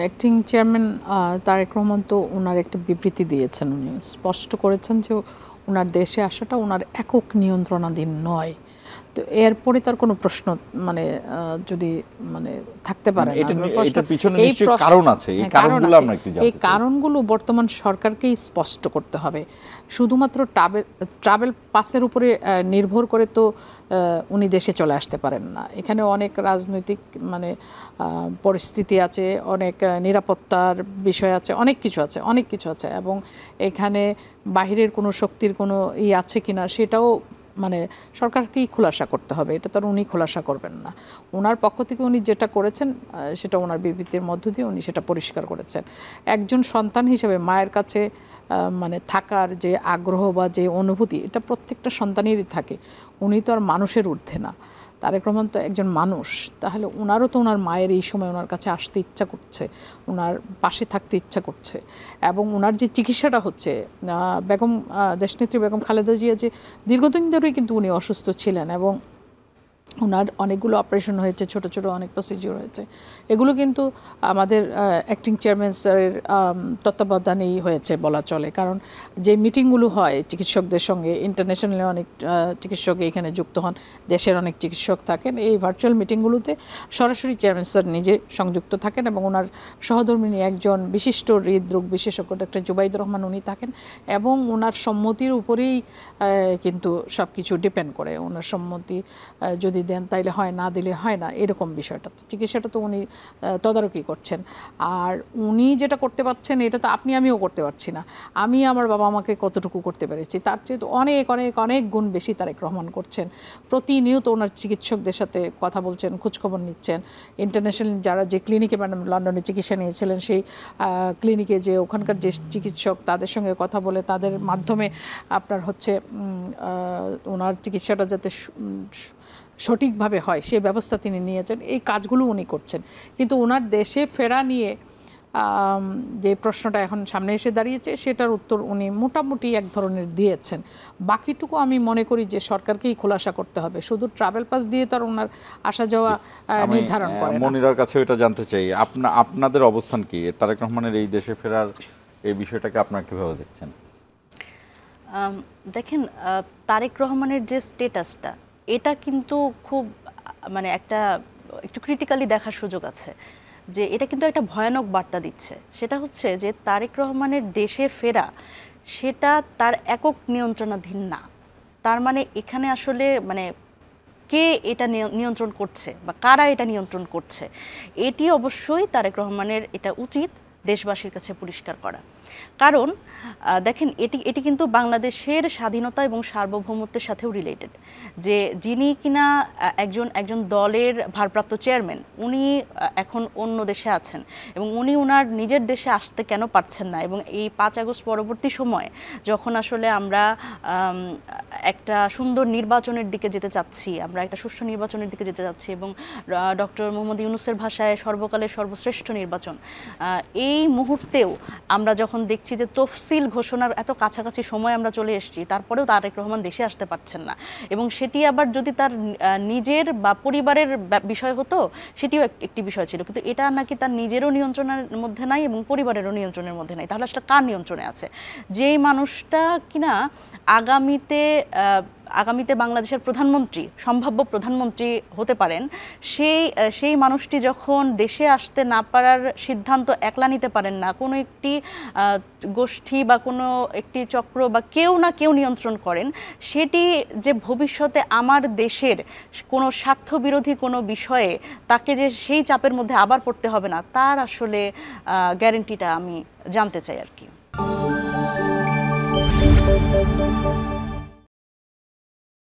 Acting chairman Tarique Rahman তো ওনার একটা বিবৃতি দিয়েছেন, উনি স্পষ্ট করেছেন যে ওনার দেশে আসাটা ওনার একক নিয়ন্ত্রণাধীন নয়। তো এরপরে তার কোনো প্রশ্ন মানে যদি মানে থাকতে পারে না, এই কারণগুলো বর্তমান সরকারকেই স্পষ্ট করতে হবে। শুধুমাত্র ট্রাভেল পাসের উপরে নির্ভর করে তো উনি দেশে চলে আসতে পারেন না। এখানে অনেক রাজনৈতিক মানে পরিস্থিতি আছে, অনেক নিরাপত্তার বিষয় আছে, অনেক কিছু আছে এবং এখানে বাহিরের কোনো শক্তির কোনো আছে কিনা সেটাও মানে সরকারকেই খোলাসা করতে হবে। এটা তো আর উনি খোলাসা করবেন না। ওনার পক্ষ থেকে উনি যেটা করেছেন সেটা ওনার বিবৃতির মধ্য দিয়ে উনি সেটা পরিষ্কার করেছেন। একজন সন্তান হিসেবে মায়ের কাছে মানে থাকার যে আগ্রহ বা যে অনুভূতি, এটা প্রত্যেকটা সন্তানেরই থাকে। উনি তো আর মানুষের ঊর্ধ্বে না, তারেক রহমান তো একজন মানুষ। তাহলে ওনারও তো ওনার মায়ের এই সময় ওনার কাছে আসতে ইচ্ছা করছে, ওনার পাশে থাকতে ইচ্ছা করছে। এবং ওনার যে চিকিৎসাটা হচ্ছে, বেগম দেশনেত্রী বেগম খালেদা জিয়া যে দীর্ঘদিন ধরেই কিন্তু উনি অসুস্থ ছিলেন এবং ওনার অনেকগুলো অপারেশন হয়েছে, ছোট ছোট অনেক প্রসিডিওর হয়েছে। এগুলো কিন্তু আমাদের অ্যাক্টিং চেয়ারম্যান স্যারের তত্ত্বাবধানেই হয়েছে বলা চলে। কারণ যে মিটিংগুলো হয় চিকিৎসকদের সঙ্গে, ইন্টারন্যাশনালি অনেক চিকিৎসক এখানে যুক্ত হন, দেশের অনেক চিকিৎসক থাকেন, এই ভার্চুয়াল মিটিংগুলোতে সরাসরি চেয়ারম্যান স্যার নিজে সংযুক্ত থাকেন এবং ওনার সহধর্মিণী একজন বিশিষ্ট হৃদরোগ বিশেষজ্ঞ ডক্টর জুবাইদুর রহমান উনি থাকেন এবং ওনার সম্মতির উপরেই কিন্তু সব কিছু ডিপেন্ড করে। ওনার সম্মতি যদি দেন তাইলে হয়, না দিলে হয় না, এরকম বিষয়টা। চিকিৎসাটা তো উনি তদারকি করছেন। আর উনি যেটা করতে পারছেন এটা তো আপনি আমিও করতে পারছি না। আমি আমার বাবা আমাকে কতটুকু করতে পেরেছি তার চেয়ে তো অনেক অনেক অনেক গুণ বেশি তারেক রহমান করছেন। প্রতিনিয়ত ওনার চিকিৎসকদের সাথে কথা বলছেন, খোঁজখবর নিচ্ছেন। ইন্টারন্যাশনাল যারা যে ক্লিনিকে ম্যাডাম লন্ডনে চিকিৎসা নিয়েছিলেন সেই ক্লিনিকে যে ওখানকার যে চিকিৎসক তাদের সঙ্গে কথা বলে তাদের মাধ্যমে আপনার হচ্ছে ওনার চিকিৎসাটা যাতে সঠিকভাবে হয় সেই ব্যবস্থা তিনি নিয়েছেন। এই কাজগুলো উনি করছেন। কিন্তু ওনার দেশে ফেরা নিয়ে যে প্রশ্নটা এখন সামনে এসে দাঁড়িয়েছে সেটার উত্তর উনি মোটামুটি এক ধরনের দিয়েছেন। বাকিটুকু আমি মনে করি যে সরকারকেই খোলাসা করতে হবে। শুধু ট্রাভেল পাস দিয়ে তো আর ওনার আসা যাওয়া নির্ধারণ করে না। মনিরার কাছে এটা জানতে চাই, আপনাদের অবস্থান কি তারেক রহমানের এই দেশে ফেরার এই বিষয়টাকে আপনারা কিভাবে দেখছেন? দেখেন, তারেক রহমানের যে স্ট্যাটাসটা এটা কিন্তু খুব মানে একটু ক্রিটিক্যালি দেখার সুযোগ আছে। যে এটা কিন্তু একটা ভয়ানক বার্তা দিচ্ছে। সেটা হচ্ছে যে তারেক রহমানের দেশে ফেরা সেটা তার একক নিয়ন্ত্রণাধীন না। তার মানে এখানে আসলে মানে কে এটা নিয়ন্ত্রণ করছে বা কারা এটা নিয়ন্ত্রণ করছে, এটি অবশ্যই তারেক রহমানের এটা উচিত দেশবাসীর কাছে পরিষ্কার করা। কারণ দেখেন এটি কিন্তু বাংলাদেশের স্বাধীনতা এবং সার্বভৌমত্বের সাথেও রিলেটেড। যে যিনি কিনা একজন দলের ভারপ্রাপ্ত চেয়ারম্যান, উনি এখন অন্য দেশে আছেন এবং উনি ওনার নিজের দেশে আসতে কেন পারছেন না। এবং এই 5 আগস্ট পরবর্তী সময়ে যখন আসলে আমরা একটা সুন্দর নির্বাচনের দিকে যেতে চাচ্ছি, আমরা একটা সুষ্ঠু নির্বাচনের দিকে যেতে চাচ্ছি এবং ডক্টর মোহাম্মদ ইউনূসের ভাষায় সর্বকালের সর্বশ্রেষ্ঠ নির্বাচন, এই মুহূর্তেও আমরা যখন দেখছি যে তফসিল ঘোষণার এত কাছাকাছি সময় আমরা চলে এসেছি, তারপরেও তারেক রহমান দেশে আসতে পারছেন না। এবং সেটি আবার যদি তার নিজের বা পরিবারের বিষয় হতো সেটিও একটি বিষয় ছিল, কিন্তু এটা নাকি তার নিজেরও নিয়ন্ত্রণের মধ্যে নাই এবং পরিবারেরও নিয়ন্ত্রণের মধ্যে নাই। তাহলে আসলে কার নিয়ন্ত্রণে আছে? যেই মানুষটা কিনা আগামীতে বাংলাদেশের প্রধানমন্ত্রী, সম্ভাব্য প্রধানমন্ত্রী হতে পারেন, সেই মানুষটি যখন দেশে আসতে না পারার সিদ্ধান্ত একলা নিতে পারেন না, কোনো একটি গোষ্ঠী বা কোনো একটি চক্র বা কেউ না কেউ নিয়ন্ত্রণ করেন, সেটি যে ভবিষ্যতে আমার দেশের কোনো স্বার্থবিরোধী কোনো বিষয়ে তাকে যে সেই চাপের মধ্যে আবার পড়তে হবে না, তার আসলে গ্যারেন্টিটা আমি জানতে চাই আর কি।